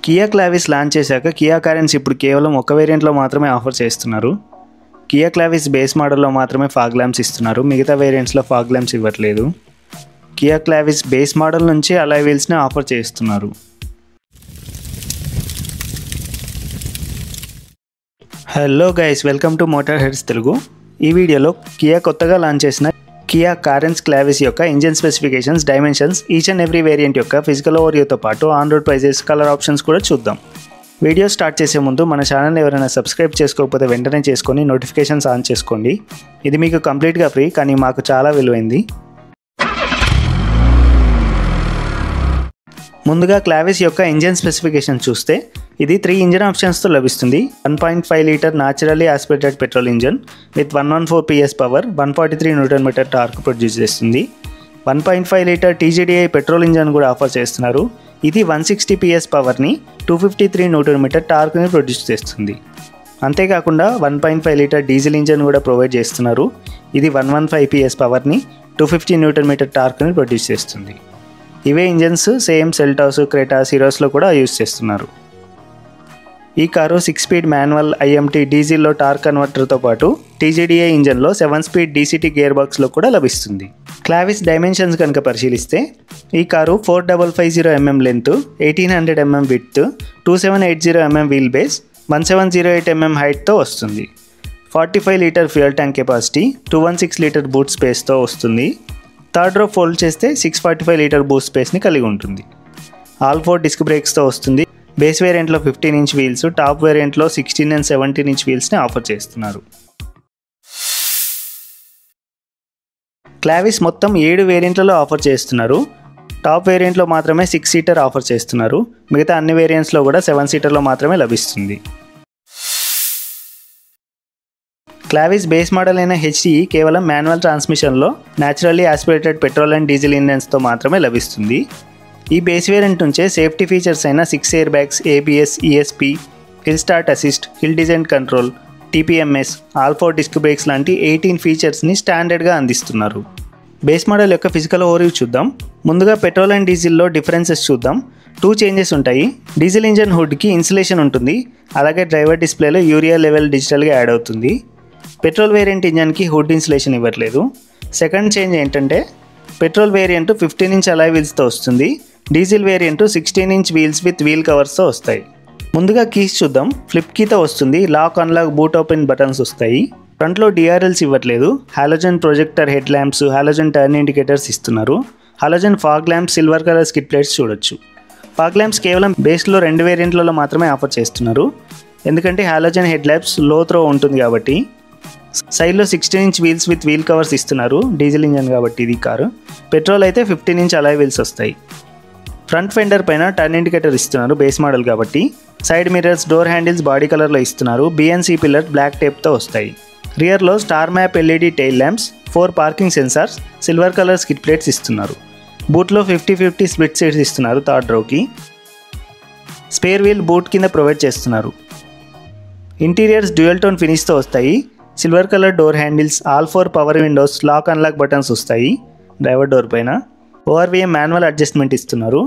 Kia Clavis launch చేశాక Kia Carens ఇప్పుడు కేవలం ఒక వేరియంట్లో మాత్రమే ఆఫర్ చేస్తున్నారు. కియా క్లావిస్ బేస్ మోడల్లో మాత్రమే ఫాగ్ ల్యాంప్స్ ఇస్తున్నారు. మిగతా వేరియంట్స్లో ఫాగ్ ల్యాంప్స్ ఇవ్వట్లేదు. కియా క్లావిస్ బేస్ మోడల్ నుంచి అలాయ్ వీల్స్ని ఆఫర్ చేస్తున్నారు. Hello guys, welcome to motor heads Telugu. ఈ వీడియోలో కియా కొత్తగా లాంచ్ చేసిన కియా కారెన్స్ క్లావిస్ యొక్క engine specifications, dimensions, each and every variant యొక్క ఫిజికల్ ఓవర్వ్యూతో పాటు on road prices, colour options కూడా చూద్దాం. వీడియో స్టార్ట్ చేసే ముందు మన ఛానల్ ఎవరైనా సబ్స్క్రైబ్ చేసుకోకపోతే వెంటనే చేసుకొని నోటిఫికేషన్స్ ఆన్ చేసుకోండి. ఇది మీకు కంప్లీట్గా ఫ్రీ, కానీ మాకు చాలా విలువైంది. ముందుగా క్లావిస్ యొక్క ఇంజిన్ స్పెసిఫికేషన్ చూస్తే ఇది 3 ఇంజిన్ ఆప్షన్స్తో లభిస్తుంది. 1.5 litre naturally aspirated petrol engine with 114 PS power, 143 Nm torque produce చేస్తుంది. 1.5 లీటర్ TGDI పెట్రోల్ ఇంజిన్ కూడా ఆఫర్ చేస్తున్నారు. ఇది 160 PS పవర్ని, 253 Nm టార్క్ని ప్రొడ్యూస్ చేస్తుంది. అంతేకాకుండా 1.5 లీటర్ డీజిల్ ఇంజిన్ కూడా ప్రొవైడ్ చేస్తున్నారు. ఇది 115 PS పవర్ని, 250 Nm టార్క్ని ప్రొడ్యూస్ చేస్తుంది. ఇవే ఇంజన్స్ సేమ్ సెల్టాస్, క్రెటాస్, హీరోస్లో కూడా యూజ్ చేస్తున్నారు. ఈ కారు 6 స్పీడ్ మాన్యువల్ IMT డీజిల్లో టార్క్ కన్వర్టర్తో పాటు TGDI ఇంజన్లో 7 స్పీడ్ DCT గేర్ బాక్స్లో కూడా లభిస్తుంది. క్లావిస్ డైమెన్షన్స్ కనుక పరిశీలిస్తే ఈ car 4550 mm length, 1800 mm width, 2780 mm wheel base, 1708 mm హైట్తో వస్తుంది. 45 litre fuel tank capacity, 216 litre boot స్పేస్తో వస్తుంది. థర్డ్ రో ఫోల్డ్ చేస్తే 645 లీటర్ బూట్ స్పేస్ని కలిగి ఉంటుంది. ఆల్ 4 డిస్క్ బ్రేక్స్తో వస్తుంది. బేస్ వేరియంట్లో 15 ఇంచ్ వీల్స్, టాప్ వేరియంట్లో 16 and 17 ఇంచ్ వీల్స్ని ఆఫర్ చేస్తున్నారు. క్లావిస్ మొత్తం 7 వేరియంట్లలో ఆఫర్ చేస్తున్నారు. టాప్ వేరియంట్లో మాత్రమే 6 సీటర్ ఆఫర్ చేస్తున్నారు. మిగతా అన్ని వేరియంట్స్లో కూడా 7 సీటర్లో మాత్రమే లభిస్తుంది. క్లావిస్ బేస్ మోడల్ అయిన HDE కేవలం మాన్యువల్ ట్రాన్స్మిషన్లో naturally aspirated petrol and diesel ఇంజన్స్తో మాత్రమే లభిస్తుంది. ఈ బేస్ వేరియంట్ నుంచే సేఫ్టీ ఫీచర్స్ అయిన 6 air bags, ABS, ESP, hill start assist, hill descent control, TPMS, all 4 disc brakes లాంటి 18 ఫీచర్స్ని స్టాండర్డ్గా అందిస్తున్నారు. బేస్ మోడల్ యొక్క ఫిజికల్ ఓవర్వ్యూ చూద్దాం. ముందుగా పెట్రోల్ అండ్ డీజిల్లో డిఫరెన్సెస్ చూద్దాం. 2 చేంజెస్ ఉంటాయి. డీజిల్ ఇంజన్ హుడ్కి ఇన్సులేషన్ ఉంటుంది. అలాగే డ్రైవర్ డిస్ప్లేలో యూరియా లెవెల్ డిజిటల్గా యాడ్ అవుతుంది. పెట్రోల్ వేరియంట్ ఇంజన్కి హుడ్ ఇన్సులేషన్ ఇవ్వట్లేదు. సెకండ్ చేంజ్ ఏంటంటే పెట్రోల్ వేరియంట్ 15 ఇంచ్ అలాయ్ వీల్స్తో వస్తుంది. Diesel variant 16 inch wheels with wheel కవర్స్తో వస్తాయి. ముందుగా కీస్ చూద్దాం. ఫ్లిప్ కీతో వస్తుంది. Lock, unlock, boot open buttons వస్తాయి. ఫ్రంట్లో DRLs ఇవ్వట్లేదు. Halogen projector head lamps, halogen turn indicators ఇస్తున్నారు. Halogen fog lamps, silver colour skid plates చూడొచ్చు. ఫాగ్ ల్యాంప్స్ కేవలం బేస్లో 2 వేరియంట్లలో మాత్రమే ఆఫర్ చేస్తున్నారు. ఎందుకంటే halogen head lamps low throw ఉంటుంది కాబట్టి. సైడ్లో 16 inch wheels with wheel covers ఇస్తున్నారు. డీజిల్ ఇంజన్ కాబట్టి ఇది కారు. పెట్రోల్ అయితే 15 ఇంచ్ అలాయ్ వీల్స్ వస్తాయి. ఫ్రంట్ ఫెండర్ పైన టర్న్ ఇండికేటర్ ఇస్తున్నారు బేస్ మోడల్ కాబట్టి. Side mirrors, door handles body కలర్లో ఇస్తున్నారు. BNC పిల్లర్ బ్లాక్ టేప్తో వస్తాయి. రియర్లో star map LED tail lamps, 4 parking sensors, silver colour skid plates ఇస్తున్నారు. బూట్లో 50-50 స్ప్లిట్ సీట్స్ ఇస్తున్నారు థర్డ్ రోకి. స్పేర్ వీల్ బూట్ కింద ప్రొవైడ్ చేస్తున్నారు. ఇంటీరియర్స్ డ్యూయల్ టోన్ ఫినిష్తో వస్తాయి. Silver colour door handles, all 4 power windows, lock unlock buttons వస్తాయి. Driver door పైన ORVM మాన్యువల్ అడ్జస్ట్మెంట్ ఇస్తున్నారు.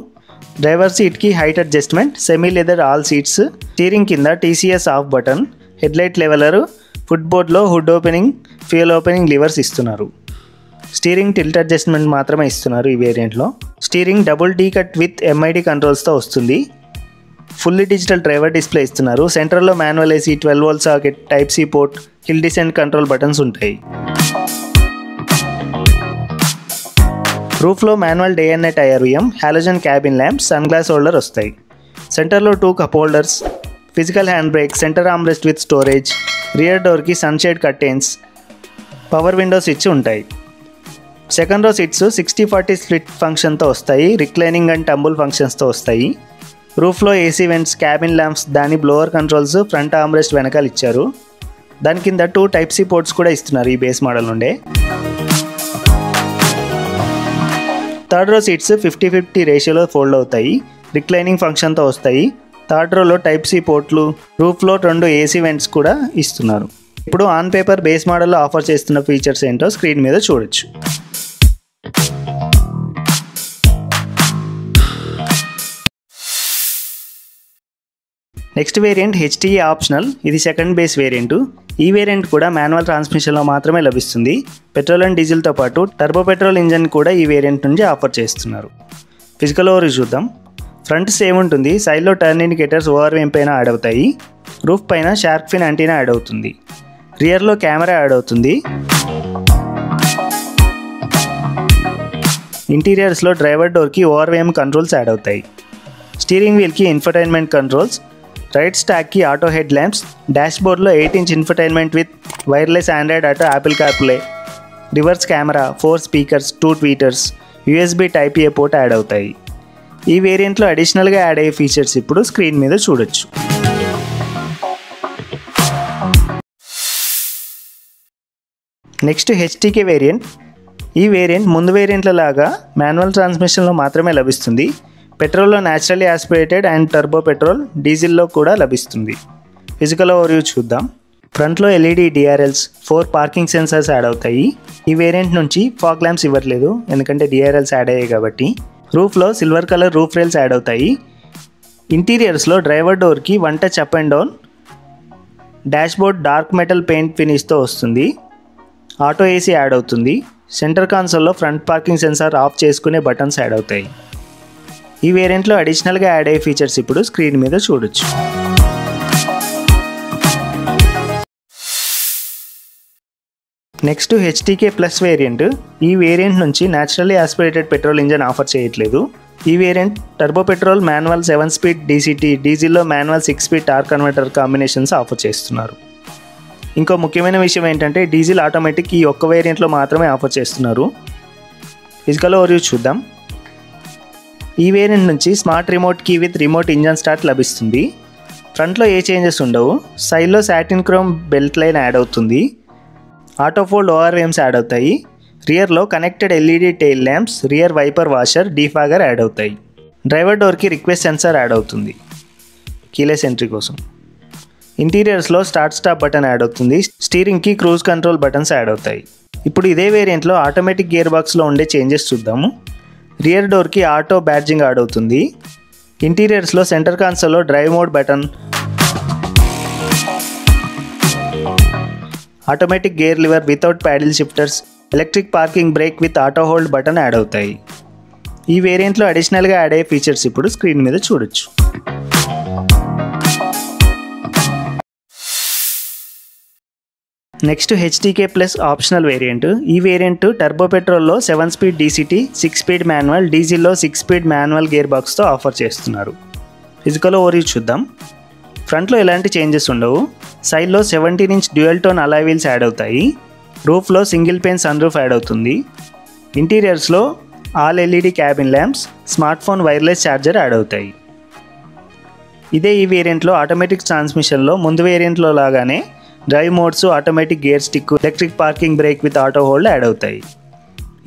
డ్రైవర్ సీట్కి height adjustment, semi leather all seats. Steering కింద TCS off button, headlight leveller, foot బోర్డ్లో hood opening, fuel opening levers ఇస్తున్నారు. Steering tilt adjustment మాత్రమే ఇస్తున్నారు ఈ వేరియంట్లో. Steering double D cut with MID కంట్రోల్స్తో వస్తుంది. ఫుల్లీ డిజిటల్ డ్రైవర్ డిస్ప్లే ఇస్తున్నారు. సెంటర్లో manual AC, 12 volt socket, Type-C port, hill descent control buttons ఉంటాయి. రూఫ్లో manual day and night IRVM, halogen cabin lamps, sun glass holder వస్తాయి. సెంటర్లో 2 cup holders, physical hand brake, centre armrest with storage, rear డోర్కి sunshade curtains, power window switch ఉంటాయి. Second row seats 60-40 split ఫంక్షన్తో వస్తాయి. Reclining and tumble ఫంక్షన్స్తో వస్తాయి. రూఫ్లో AC vents, cabin lamps, దాని బ్లోవర్ కంట్రోల్స్, ఫ్రంట్ ఆర్మ్రెస్ట్ వెనకాల ఇచ్చారు. దాని కింద 2 Type-C పోర్ట్స్ కూడా ఇస్తున్నారు ఈ బేస్ మోడల్ నుండే. థర్డ్ రో సీట్స్ 50-50 రేషియోలో ఫోల్డ్ అవుతాయి. రిక్లైనింగ్ ఫంక్షన్తో వస్తాయి. థర్డ్ రోలో Type-C పోర్ట్లు, రూఫ్లో 2 AC వెంట్స్ కూడా ఇస్తున్నారు. ఇప్పుడు ఆన్ పేపర్ బేస్ మోడల్లో ఆఫర్ చేస్తున్న ఫీచర్స్ ఏంటో స్క్రీన్ మీద చూడొచ్చు. నెక్స్ట్ వేరియంట్ హెచ్టీఏ ఆప్షనల్, ఇది సెకండ్ బేస్ వేరియంట్. ఈ వేరియంట్ కూడా మాన్యువల్ ట్రాన్స్మిషన్లో మాత్రమే లభిస్తుంది. పెట్రోల్ అండ్ డీజిల్తో పాటు టర్బో పెట్రోల్ ఇంజన్ కూడా ఈ వేరియంట్ నుంచి ఆఫర్ చేస్తున్నారు. ఫిజికల్ ఓవర్ చూద్దాం. ఫ్రంట్ సేమ్ ఉంటుంది. సైడ్లో టర్న్ ఇండికేటర్స్ ఓఆర్వీఎం పైన యాడ్ అవుతాయి. రూఫ్ పైన షార్క్ ఫిన్ యాంటీనా యాడ్ అవుతుంది. రియర్లో కెమెరా యాడ్ అవుతుంది. ఇంటీరియర్స్లో డ్రైవర్ డోర్కి ఓఆర్వీఎం కంట్రోల్స్ యాడ్ అవుతాయి. స్టీరింగ్ వీల్కి ఇన్ఫర్టైన్మెంట్ కంట్రోల్స్, రైట్ స్టాక్కి ఆటో హెడ్ ల్యాంప్స్, డాష్బోర్డ్లో 8-inch infotainment with wireless Android Auto, Apple CarPlay, reverse camera, 4 speakers, 2 tweeters, USB type A port add అవుతాయి. ఈ వేరియంట్లో అడిషనల్గా యాడ్ అయ్యే ఫీచర్స్ ఇప్పుడు స్క్రీన్ మీద చూడొచ్చు. Next HTK variant. ఈ వేరియంట్ ముందు వేరియంట్ల లాగా మాన్యువల్ ట్రాన్స్మిషన్లో మాత్రమే లభిస్తుంది. పెట్రోల్లో naturally aspirated and turbo petrol, డీజిల్లో కూడా లభిస్తుంది. ఫిజికల్ ఓవర్వ్యూ చూద్దాం. ఫ్రంట్లో LED DRLs, 4 parking sensors add అవుతాయి. ఈ వేరియంట్ నుంచి ఫాగ్ ల్యాంప్స్ ఇవ్వట్లేదు, ఎందుకంటే డిఆర్ఎల్స్ యాడ్ అయ్యాయి కాబట్టి. రూఫ్లో silver colour roof rails add అవుతాయి. ఇంటీరియర్స్లో డ్రైవర్ డోర్కి 1 touch up and down, dashboard dark metal paint ఫినిష్తో వస్తుంది. ఆటో ఏసీ యాడ్ అవుతుంది. సెంటర్ కన్సోల్లో ఫ్రంట్ పార్కింగ్ సెన్సార్ ఆఫ్ చేసుకునే బటన్స్ యాడ్ అవుతాయి. ఈ వేరియంట్లో అడిషనల్గా యాడ్ అయ్యే ఫీచర్స్ ఇప్పుడు స్క్రీన్ మీద చూడొచ్చు. Next HTK plus variant. ఈ వేరియంట్ నుంచి naturally aspirated petrol engine offer చేయట్లేదు. ఈ variant turbo petrol manual 7 speed DCT, డీజిల్లో manual 6 speed torque converter combinations offer చేస్తున్నారు. ఇంకో ముఖ్యమైన విషయం ఏంటంటే డీజిల్ ఆటోమేటిక్ ఈ ఒక్క వేరియంట్లో మాత్రమే ఆఫర్ చేస్తున్నారు. ఫిజికల్ ఓవర్వ్యూ చూద్దాం. ఈ వేరియంట్ నుంచి smart remote key with remote engine start లభిస్తుంది. ఫ్రంట్లో ఏ చేంజెస్ ఉండవు. సైడ్లో satin chrome belt line add అవుతుంది. ఆటో ఫోల్డ్ ఓఆర్వీఎమ్స్ యాడ్ అవుతాయి. రియర్లో connected LED tail lamps, rear wiper washer, defogger add అవుతాయి. డ్రైవర్ డోర్కి రిక్వెస్ట్ సెన్సార్ యాడ్ అవుతుంది కీలెస్ ఎంట్రీ కోసం. ఇంటీరియర్స్లో స్టార్ట్ స్టాప్ బటన్ యాడ్ అవుతుంది. స్టీరింగ్కి క్రూజ్ కంట్రోల్ బటన్స్ యాడ్ అవుతాయి. ఇప్పుడు ఇదే వేరియంట్లో ఆటోమేటిక్ గేర్ బాక్స్లో ఉండే చేంజెస్ చూద్దాము. రియర్ డోర్కి ఆటో బ్యాడ్జింగ్ యాడ్ అవుతుంది. ఇంటీరియర్స్లో సెంటర్ కన్సోల్లో drive mode button, automatic gear lever without paddle shifters, electric parking brake with auto hold button add అవుతాయి. ఈ వేరియంట్లో అడిషనల్గా యాడ్ అయ్యే ఫీచర్స్ ఇప్పుడు స్క్రీన్ మీద చూడొచ్చు. Next HTK plus optional variant. ఈ వేరియంట్ టర్బో పెట్రోల్లో 7 స్పీడ్ డీసీటీ, 6 స్పీడ్ మాన్యువల్, డీజిల్లో 6 స్పీడ్ మాన్యువల్ గేర్ బాక్స్తో ఆఫర్ చేస్తున్నారు. ఫిజికల్ ఓవర్వ్యూ చూద్దాం. ఫ్రంట్లో ఎలాంటి చేంజెస్ ఉండవు. సైడ్లో 17-inch dual tone alloy wheels add అవుతాయి. రూఫ్లో single pane sun roof add అవుతుంది. ఇంటీరియర్స్లో all LED cabin lamps, smart phone wireless charger add అవుతాయి. ఇదే ఈ వేరియంట్లో ఆటోమేటిక్ ట్రాన్స్మిషన్లో ముందు వేరియంట్లో లాగానే drive modes, automatic gear stick, electric parking brake with auto hold add అవుతాయి.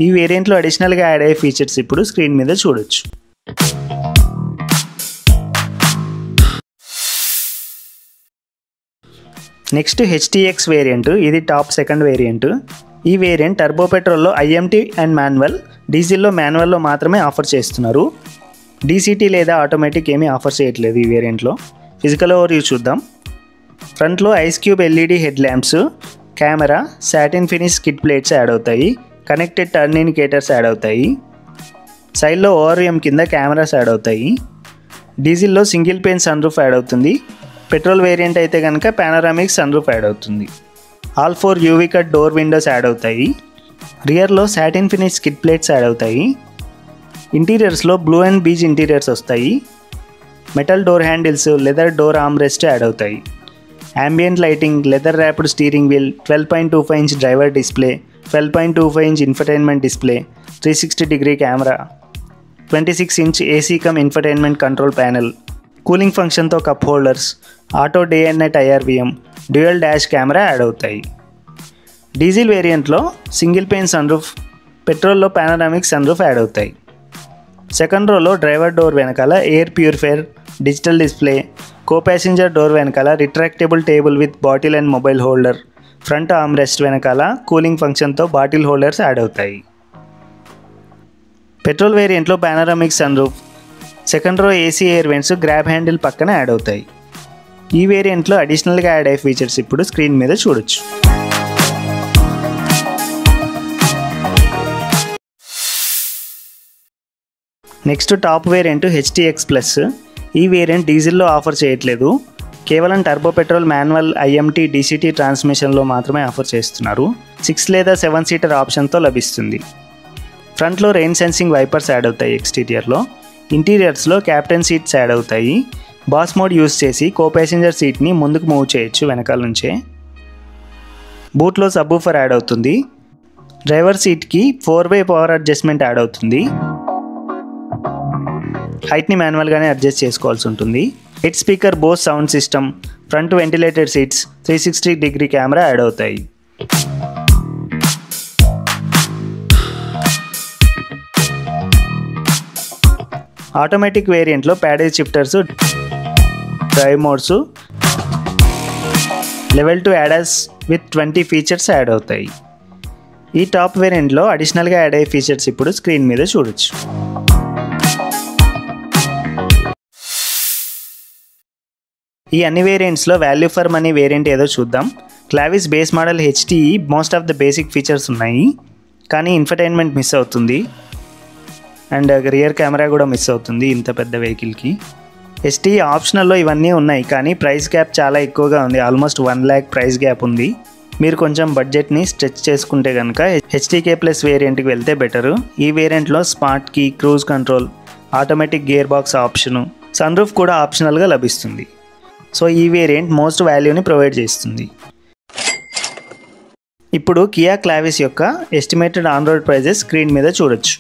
ఈ వేరియంట్లో అడిషనల్గా యాడ్ అయ్యే ఫీచర్స్ ఇప్పుడు స్క్రీన్ మీద చూడొచ్చు. Next HTX variant. ఇది టాప్ సెకండ్ వేరియంట్. ఈ వేరియంట్ టర్బో పెట్రోల్లో ఐఎంటీ అండ్ మాన్యువల్, డీజిల్లో మాన్యువల్లో మాత్రమే ఆఫర్ చేస్తున్నారు. డీసీటీ లేదా ఆటోమేటిక్ ఏమీ ఆఫర్ చేయట్లేదు ఈ వేరియంట్లో. ఫిజికల్ ఓవర్వ్యూ చూద్దాం. ఫ్రంట్లో ice cube LED head lamps, camera, satin finish skid plates add అవుతాయి. కనెక్టెడ్ టర్న్ ఇండికేటర్స్ యాడ్ అవుతాయి. సైడ్లో ఓఆర్వీఎం కింద కెమెరాస్ యాడ్ అవుతాయి. డీజిల్లో single pane sun roof add అవుతుంది. పెట్రోల్ వేరియంట్ అయితే కనుక పానరామిక్ సన్ రూఫ్ యాడ్ అవుతుంది. All 4 UV cut door windows add అవుతాయి. రియర్లో satin finish skid plates add అవుతాయి. ఇంటీరియర్స్లో బ్లూ అండ్ బీజ్ ఇంటీరియర్స్ వస్తాయి. Metal door handles, leather door arm rest add అవుతాయి. ambient lighting, leather wrapped steering wheel, 12.25-inch driver display, 12.25-inch infotainment display, 360-degree camera, 26-inch AC cum infotainment control panel, cooling function తో cup holders, auto day and night IRVM, dual dash camera add అవుతాయి. Diesel వేరియంట్లో single pane sun roof, పెట్రోల్లో panoramic sun roof add అవుతాయి. Second రోలో driver door వెనకాల air purifier, digital display, co passenger door వెనకాల retractable table with bottle and mobile holder, front arm rest వెనకాల cooling ఫంక్షన్తో bottle holders add అవుతాయి. Petrol వేరియంట్లో panoramic sun roof, second row AC air vents grab handle పక్కన add అవుతాయి. ఈ వేరియంట్లో అడిషనల్గా add అయ్యే ఫీచర్స్ ఇప్పుడు స్క్రీన్ మీద చూడొచ్చు. Next top variant HTX plus. ఈ వేరియంట్ డీజిల్లో ఆఫర్ చేయట్లేదు, కేవలం turbo petrol manual IMT DCT ట్రాన్స్మిషన్లో మాత్రమే ఆఫర్ చేస్తున్నారు. 6 లేదా 7 సీటర్ ఆప్షన్తో లభిస్తుంది. ఫ్రంట్లో రెయిన్ సెన్సింగ్ వైపర్స్ యాడ్ అవుతాయి ఎక్స్టీరియర్లో. ఇంటీరియర్స్లో క్యాప్టెన్ సీట్స్ యాడ్ అవుతాయి. బాస్ మోడ్ యూస్ చేసి కో ప్యాసింజర్ సీట్ని ముందుకు మూవ్ చేయొచ్చు వెనకాల నుంచే. బూట్లో సబ్వూఫర్ యాడ్ అవుతుంది. డ్రైవర్ సీట్కి 4-way పవర్ అడ్జస్ట్మెంట్ యాడ్ అవుతుంది. హైట్ని మాన్యువల్గానే అడ్జస్ట్ చేసుకోవాల్సి ఉంటుంది. 8 speaker Bose sound system, front ventilated seats, 360-degree camera add అవుతాయి. ఆటోమేటిక్ వేరియంట్లో paddle shifters, drive modes, level 2 ADAS with 20 features add అవుతాయి. ఈ టాప్ వేరియంట్లో అడిషనల్గా యాడ్ అయ్యే ఫీచర్స్ ఇప్పుడు స్క్రీన్ మీద చూడొచ్చు. ఈ అన్ని వేరియంట్స్లో వాల్యూ ఫర్ మనీ వేరియంట్ ఏదో చూద్దాం. Clavis base model HTE most of the basic features ఉన్నాయి, కానీ ఇన్ఫర్టైన్మెంట్ మిస్ అవుతుంది అండ్ రియర్ కెమెరా కూడా మిస్ అవుతుంది ఇంత పెద్ద వెహికల్కి. HTE ఆప్షనల్లో ఇవన్నీ ఉన్నాయి, కానీ ప్రైస్ గ్యాప్ చాలా ఎక్కువగా ఉంది. ఆల్మోస్ట్ 1 lakh ప్రైస్ గ్యాప్ ఉంది. మీరు కొంచెం బడ్జెట్ని స్ట్రెచ్ చేసుకుంటే కనుక HTK ప్లస్ వేరియంట్కి వెళ్తే బెటరు. ఈ వేరియంట్లో smart key, cruise control, automatic gear box option, sun roof కూడా ఆప్షనల్గా లభిస్తుంది. సో ఈ వేరియంట్ మోస్ట్ వాల్యూని ప్రొవైడ్ చేస్తుంది. ఇప్పుడు కియా క్లావిస్ యొక్క estimated on road prices screen మీద చూడొచ్చు.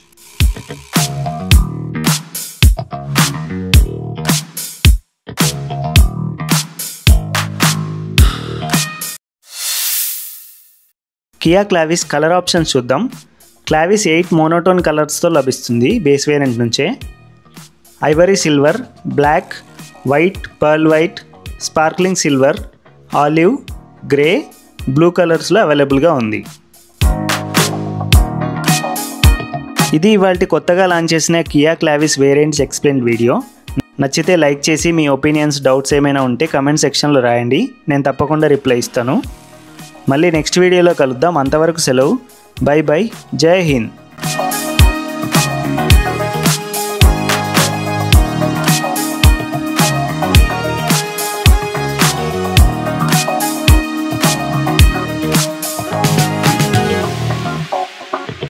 కియా క్లావిస్ కలర్ ఆప్షన్స్ చూద్దాం. క్లావిస్ 8 మోనోటోన్ కలర్స్తో లభిస్తుంది బేస్ వేరియంట్ నుంచే. Ivory silver, black, white, pearl white, sparkling silver, olive, grey, blue కలర్స్లో అవైలబుల్గా ఉంది. ఇది ఇవాల్టి కొత్తగా లాంచ్ చేసిన Kia Clavis variants explain video. నచ్చితే లైక్ చేసి మీ ఒపీనియన్స్, డౌట్స్ ఏమైనా ఉంటే కమెంట్ సెక్షన్లో రాయండి, నేను తప్పకుండా రిప్లై ఇస్తాను. మళ్ళీ నెక్స్ట్ వీడియోలో కలుద్దాం. అంతవరకు సెలవు. By by. జై హింద్.